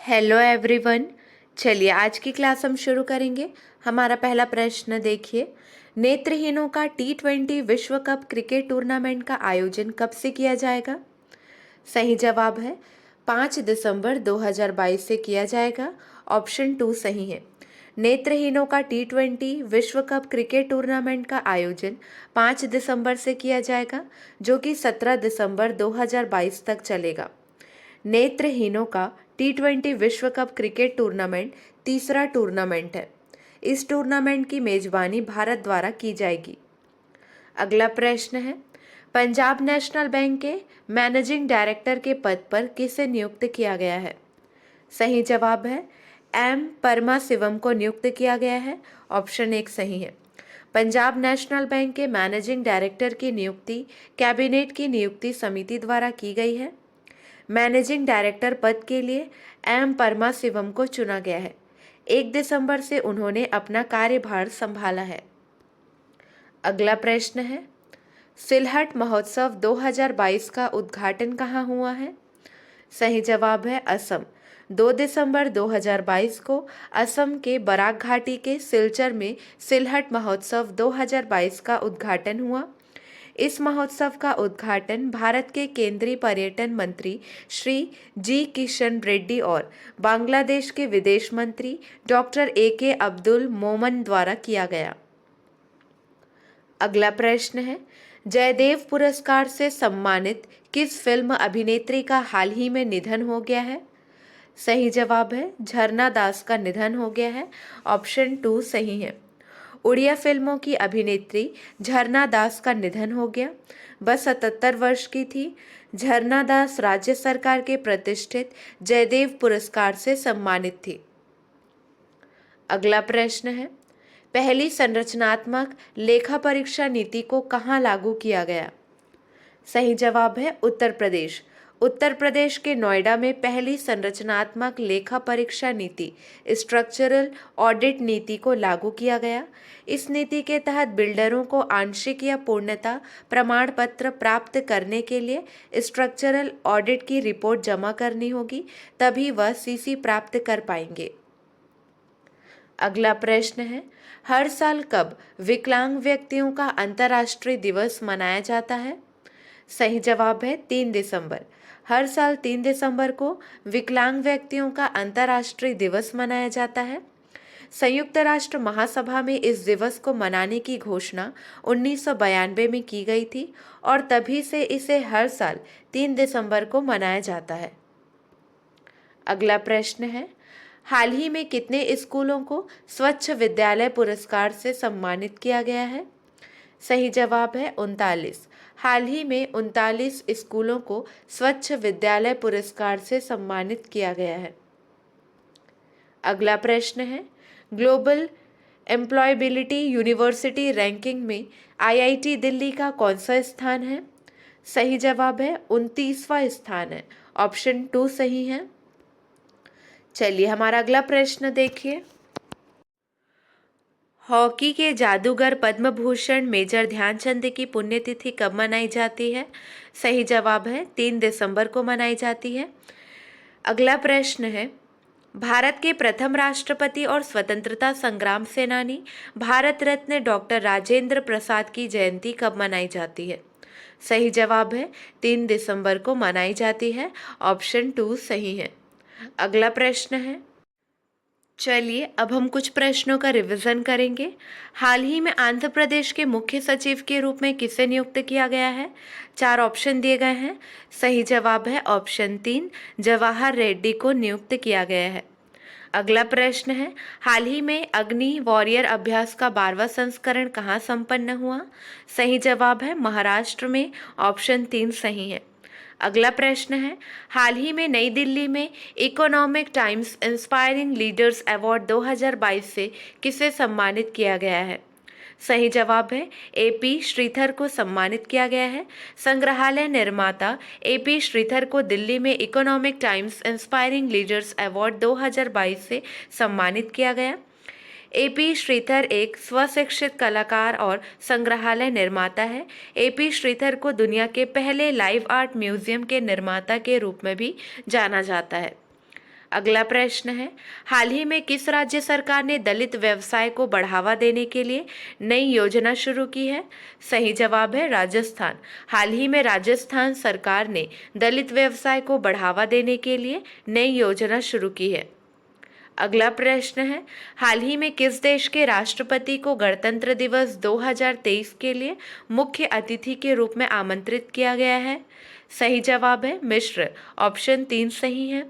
Hello everyone. चलिए आज की क्लास हम शुरू करेंगे। हमारा पहला प्रश्न देखिए, नेत्रहीनों का T20 विश्व कप क्रिकेट टूर्नामेंट का आयोजन कब से किया जाएगा? सही जवाब है 5 दिसंबर 2022 से किया जाएगा। ऑप्शन 2 सही है। नेत्रहीनों का T20 विश्व कप क्रिकेट टूर्नामेंट का आयोजन 5 दिसंबर से किया जाएगा, जो कि 17 दिसंबर 2022 तक चलेगा। नेत्रहीनों का T20 विश्व कप क्रिकेट टूर्नामेंट तीसरा टूर्नामेंट है। इस टूर्नामेंट की मेजबानी भारत द्वारा की जाएगी। अगला प्रश्न है, पंजाब नेशनल बैंक के मैनेजिंग डायरेक्टर के पद पर किसे नियुक्त किया गया है? सही जवाब है एम परमाशिवम को नियुक्त किया गया है। ऑप्शन 1 सही है। पंजाब नेशनल बैंक के मैनेजिंग डायरेक्टर की नियुक्ति कैबिनेट की नियुक्ति समिति द्वारा की गई है। मैनेजिंग डायरेक्टर पद के लिए एम परमाशिवम को चुना गया है। 1 दिसंबर से उन्होंने अपना कार्यभार संभाला है। अगला प्रश्न है, सिलहट महोत्सव 2022 का उद्घाटन कहाँ हुआ है? सही जवाब है असम। 2 दिसंबर 2022 को असम के बराक घाटी के सिलचर में सिलहट महोत्सव 2022 का उद्घाटन हुआ। इस महोत्सव का उद्घाटन भारत के केंद्रीय पर्यटन मंत्री श्री जी किशन रेड्डी और बांग्लादेश के विदेश मंत्री डॉक्टर AK अब्दुल मोमन द्वारा किया गया। अगला प्रश्न है, जयदेव पुरस्कार से सम्मानित किस फिल्म अभिनेत्री का हाल ही में निधन हो गया है? सही जवाब है झरना दास का निधन हो गया है। ऑप्शन 2 सही है। उड़िया फिल्मों की अभिनेत्री झरना दास का निधन हो गया। वह 77 वर्ष की थी। झरना दास राज्य सरकार के प्रतिष्ठित जयदेव पुरस्कार से सम्मानित थी। अगला प्रश्न है, पहली संरचनात्मक लेखा परीक्षा नीति को कहाँ लागू किया गया? सही जवाब है उत्तर प्रदेश। उत्तर प्रदेश के नोएडा में पहली संरचनात्मक लेखा परीक्षा नीति स्ट्रक्चरल ऑडिट नीति को लागू किया गया। इस नीति के तहत बिल्डरों को आंशिक या पूर्णता प्रमाण पत्र प्राप्त करने के लिए स्ट्रक्चरल ऑडिट की रिपोर्ट जमा करनी होगी, तभी वह CC प्राप्त कर पाएंगे। अगला प्रश्न है, हर साल कब विकलांग व्यक्तियों का अंतर्राष्ट्रीय दिवस मनाया जाता है? सही जवाब है 3 दिसंबर। हर साल 3 दिसंबर को विकलांग व्यक्तियों का अंतर्राष्ट्रीय दिवस मनाया जाता है। संयुक्त राष्ट्र महासभा में इस दिवस को मनाने की घोषणा 1992 में की गई थी और तभी से इसे हर साल 3 दिसंबर को मनाया जाता है। अगला प्रश्न है, हाल ही में कितने स्कूलों को स्वच्छ विद्यालय पुरस्कार से सम्मानित किया गया है? सही जवाब है 39। हाल ही में 39 स्कूलों को स्वच्छ विद्यालय पुरस्कार से सम्मानित किया गया है। अगला प्रश्न है, ग्लोबल एम्प्लॉयबिलिटी यूनिवर्सिटी रैंकिंग में IIT दिल्ली का कौन सा स्थान है? सही जवाब है 29वां स्थान है। ऑप्शन 2 सही है। चलिए हमारा अगला प्रश्न देखिए, हॉकी के जादूगर पद्म भूषण मेजर ध्यानचंद की पुण्यतिथि कब मनाई जाती है? सही जवाब है 3 दिसंबर को मनाई जाती है। अगला प्रश्न है, भारत के प्रथम राष्ट्रपति और स्वतंत्रता संग्राम सेनानी भारत रत्न डॉक्टर राजेंद्र प्रसाद की जयंती कब मनाई जाती है? सही जवाब है 3 दिसंबर को मनाई जाती है। ऑप्शन 2 सही है। अगला प्रश्न है, चलिए अब हम कुछ प्रश्नों का रिवीजन करेंगे। हाल ही में आंध्र प्रदेश के मुख्य सचिव के रूप में किसे नियुक्त किया गया है? 4 ऑप्शन दिए गए हैं। सही जवाब है ऑप्शन 3 जवाहर रेड्डी को नियुक्त किया गया है। अगला प्रश्न है, हाल ही में अग्नि वॉरियर अभ्यास का 12वां संस्करण कहाँ संपन्न हुआ? सही जवाब है महाराष्ट्र में। ऑप्शन 3 सही है। अगला प्रश्न है, हाल ही में नई दिल्ली में economic times inspiring leaders award 2022 से किसे सम्मानित किया गया है? सही जवाब है AP श्रीधर को सम्मानित किया गया है। संग्रहालय निर्माता AP श्रीधर को दिल्ली में economic times inspiring leaders award 2022 से सम्मानित किया गया। AP श्रीधर एक स्वशिक्षित कलाकार और संग्रहालय निर्माता है। AP श्रीधर को दुनिया के पहले लाइव आर्ट म्यूजियम के निर्माता के रूप में भी जाना जाता है। अगला प्रश्न है, हाल ही में किस राज्य सरकार ने दलित व्यवसाय को बढ़ावा देने के लिए नई योजना शुरू की है? सही जवाब है राजस्थान। हाल ही में राजस्थान सरकार ने दलित व्यवसाय को बढ़ावा देने के लिए नई योजना शुरू की है। अगला प्रश्न है, हाल ही में किस देश के राष्ट्रपति को गणतंत्र दिवस 2023 के लिए मुख्य अतिथि के रूप में आमंत्रित किया गया है? सही जवाब है मिस्र। ऑप्शन 3 सही है।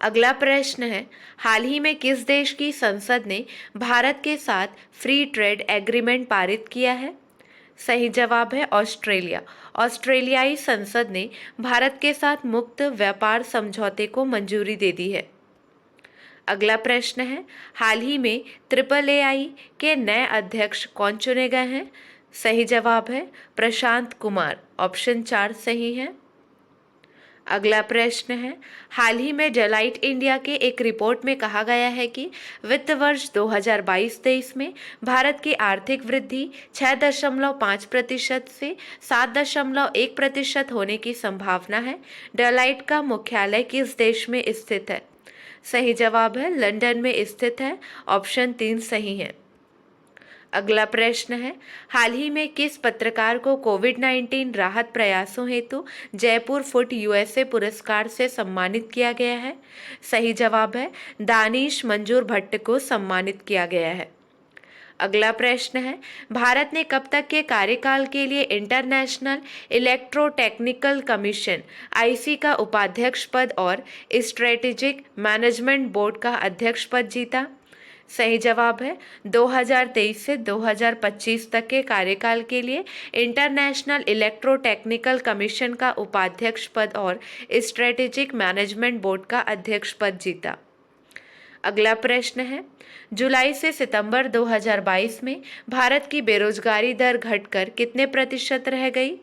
अगला प्रश्न है, हाल ही में किस देश की संसद ने भारत के साथ फ्री ट्रेड एग्रीमेंट पारित किया है? सही जवाब है ऑस्ट्रेलिया। ऑस्ट्रेलियाई संसद ने भारत के साथ मुक्त व्यापार समझौते को मंजूरी दे दी है। अगला प्रश्न है, हाल ही में AAAI के नए अध्यक्ष कौन चुने गए हैं? सही जवाब है प्रशांत कुमार। ऑप्शन 4 सही है। अगला प्रश्न है, हाल ही में डेलाइट इंडिया के एक रिपोर्ट में कहा गया है कि वित्त वर्ष 2022-23 में भारत की आर्थिक वृद्धि 6.5% से 7.1% होने की संभावना है। डेलाइट का मुख्यालय किस देश में स्थित है? सही जवाब है लंदन में स्थित है। ऑप्शन 3 सही है। अगला प्रश्न है, हाल ही में किस पत्रकार को कोविड-19 राहत प्रयासों हेतु जयपुर फुट USA पुरस्कार से सम्मानित किया गया है? सही जवाब है दानिश मंजूर भट्ट को सम्मानित किया गया है। अगला प्रश्न है, भारत ने कब तक के कार्यकाल के लिए इंटरनेशनल इलेक्ट्रोटेक्निकल कमीशन IC का उपाध्यक्ष पद और स्ट्रेटेजिक मैनेजमेंट बोर्ड का अध्यक्ष पद जीता? सही जवाब है 2023 से 2025 तक के कार्यकाल के लिए इंटरनेशनल इलेक्ट्रोटेक्निकल कमीशन का उपाध्यक्ष पद और स्ट्रेटेजिक मैनेजमेंट बोर्ड का अध्यक्ष पद जीता। अगला प्रश्न है, जुलाई से सितंबर 2022 में भारत की बेरोजगारी दर घटकर कितने प्रतिशत रह गई?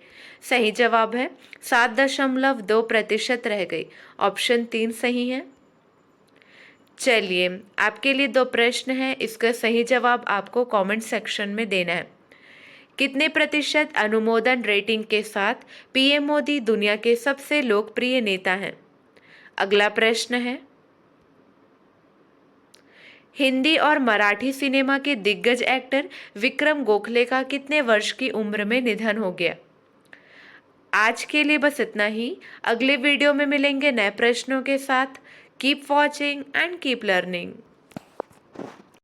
सही जवाब है 7.2% रह गई। ऑप्शन 3 सही है। चलिए, आपके लिए 2 प्रश्न हैं, इसका सही जवाब आपको कमेंट सेक्शन में देना है। कितने प्रतिशत अनुमोदन रेटिंग के साथ PM मोदी दुनिया के सबसे लोकप्रिय नेता हैं? अगला प्रश्न है, हिंदी और मराठी सिनेमा के दिग्गज एक्टर विक्रम गोखले का कितने वर्ष की उम्र में निधन हो गया? आज के लिए बस इतना ही। अगले वीडियो में मिलेंगे नए प्रश्नों के साथ। Keep watching and keep learning.